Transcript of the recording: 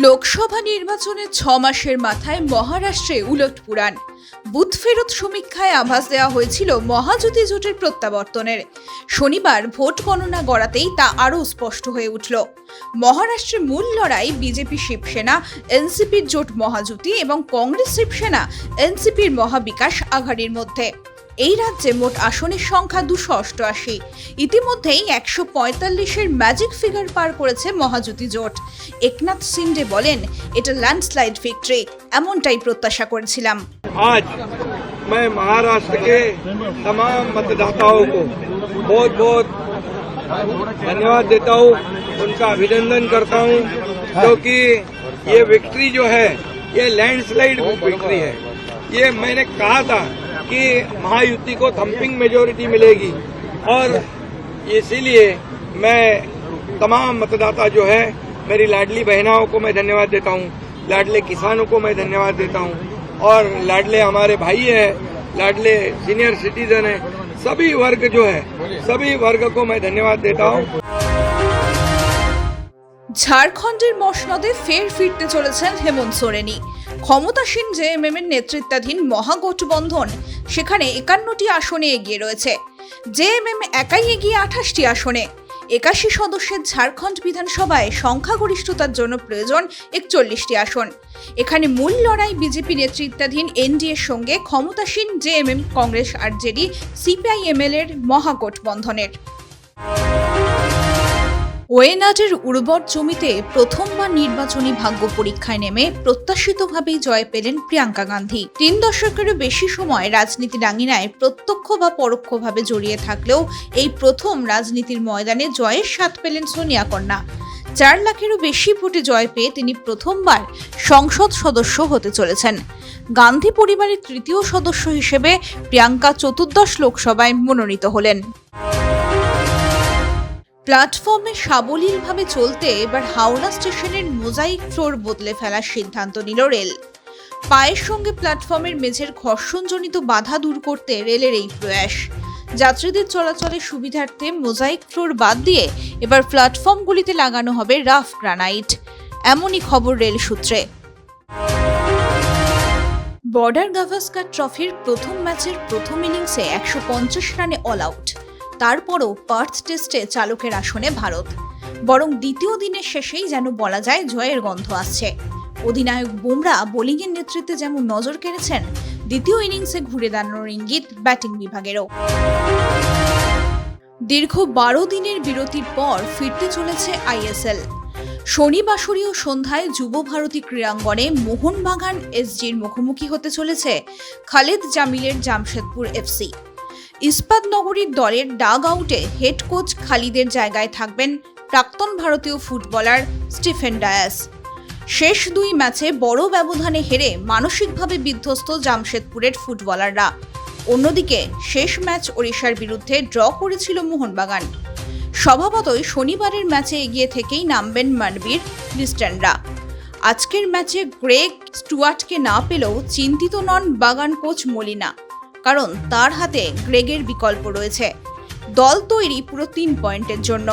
লোকসভা নির্বাচনে 6 মাসের মাথায় মহারাষ্ট্রে উলটপুরাণ। বুথ ফেরত সমীক্ষায় আভাস দেওয়া হয়েছিল মহাযুতি জোটের প্রত্যাবর্তনের। শনিবার ভোট গণনা গড়াতেই তা আরও স্পষ্ট হয়ে উঠল। মহারাষ্ট্রে মূল লড়াই বিজেপি শিবসেনা এনসিপির জোট মহাযুতি এবং কংগ্রেস শিবসেনা এনসিপির মহাবিকাশ আঘাড়ির মধ্যে। এই রাজ্যে মোট আসনের সংখ্যা 288। ইতিমধ্যেই 145-এর ম্যাজিক ফিগার পার করেছে মহাযুতি জোট। একনাথ শিন্ডে বলেন, এটা ল্যান্ডস্লাইড ভিক্টরি, এমনটাই প্রত্যাশা করেছিলাম। आज मैं महाराष्ट्र के तमाम मतदाताओं को बहुत बहुत धन्यवाद देता हूँ, उनका अभिनंदन करता हूँ, क्योंकि ये विक्ट्री जो है ये लैंडस्लाइड विक्ट्री है। ये मैंने कहा था कि महायुति को थम्पिंग मेजोरिटी मिलेगी, और इसीलिए मैं तमाम मतदाता जो है, मेरी लाडली बहनाओं को मैं धन्यवाद देता हूँ, लाडले किसानों को मैं धन्यवाद देता हूँ, और लाडले हमारे भाई हैं, लाडले सीनियर सिटीजन हैं, सभी वर्ग जो है, सभी वर्ग को मैं धन्यवाद देता हूँ। ঝাড়খণ্ডের মসনদে ফের ফিরতে চলেছেন হেমন্ত সোরেনি। ক্ষমতাসীন জেএমএম এর নেতৃত্বাধীন মহাগঠবন্ধন সেখানে 51টি আসনে এগিয়ে রয়েছে। জেএমএম একাই এগিয়ে 28টি আসনে। 81 সদস্যের ঝাড়খণ্ড বিধানসভায় সংখ্যাগরিষ্ঠতার জন্য প্রয়োজন 41টি আসন। এখানে মূল লড়াই বিজেপি নেতৃত্বাধীন এনডিএর সঙ্গে ক্ষমতাসীন জেএমএম, কংগ্রেস, আরজেডি, সিপিআইএমএল এর মহাগঠবন্ধনের। ওয়েনাডের উর্বর জমিতে প্রথমবার নির্বাচনী ভাগ্য পরীক্ষায় নেমে প্রত্যাশিতভাবেই জয় পেলেন প্রিয়াঙ্কা গান্ধী। 3 দশকেরও বেশি সময় রাজনীতির আঙিনায় প্রত্যক্ষ বা পরোক্ষভাবে জড়িয়ে থাকলেও এই প্রথম রাজনীতির ময়দানে জয়ের স্বাদ পেলেন সোনিয়া কন্যা। 4 লাখেরও বেশি ভোটে জয় পেয়ে তিনি প্রথমবার সংসদ সদস্য হতে চলেছেন। গান্ধী পরিবারের তৃতীয় সদস্য হিসেবে প্রিয়াঙ্কা 14 লোকসভায় মনোনীত হলেন। প্ল্যাটফর্মে সাবলীলভাবে চলতে এবার হাওড়া স্টেশনের মোজাইক ফ্লোর বদলে ফেলার সিদ্ধান্ত নিল রেল। পায়ের সঙ্গে প্ল্যাটফর্মের মেঝের ঘর্ষণজনিত বাধা দূর করতে রেলের এই প্রয়াস। যাত্রীদের চলাচলের সুবিধার্থে মোজাইক ফ্লোর বাদ দিয়ে এবার প্ল্যাটফর্মগুলিতে লাগানো হবে রাফ গ্রানাইট, এমনই খবর রেল সূত্রে। বর্ডার গাভাস্কার ট্রফির প্রথম ম্যাচের প্রথম ইনিংসে 150 রানে অল আউট। তারপরও পার্থ টেস্টে চালকের আসনে ভারত। বরং দ্বিতীয় দিনের শেষেই যেন বলা যায় জয়ের গন্ধ আসছে। অধিনায়ক বুমরা বোলিংয়ের নেতৃত্বে যেমন নজর কেড়েছেন, দ্বিতীয় ইনিংসে ঘুরে দাঁড়ানোর ইঙ্গিত ব্যাটিং বিভাগেরও। দীর্ঘ 12 দিনের বিরতির পর ফিরতে চলেছে আইএসএল। শনিবাসরীয় সন্ধ্যায় যুব ভারতী ক্রীড়াঙ্গনে মোহনবাগান এসজির মুখোমুখি হতে চলেছে খালেদ জামিলের জামশেদপুর এফসি। ইস্পাত নগরীর দলের ডাগ আউটে হেড কোচ খালিদের জায়গায় থাকবেন প্রাক্তন ভারতীয় ফুটবলার স্টিফেন ডায়াস। শেষ 2 ম্যাচে বড় ব্যবধানে হেরে মানসিকভাবে বিধ্বস্ত জামশেদপুরের ফুটবলাররা। অন্যদিকে শেষ ম্যাচ ওড়িশার বিরুদ্ধে ড্র করেছিল মোহনবাগান। স্বভাবতই শনিবারের ম্যাচে এগিয়ে থেকেই নামবেন মানবীর ক্রিস্টানরা। আজকের ম্যাচে গ্রেগ স্টুয়ার্টকে না পেলেও চিন্তিত নন বাগান কোচ মলিনা, কারণ তার হাতে গ্রেগের বিকল্প রয়েছে। দল তৈরি পুরো 3 পয়েন্টের জন্য।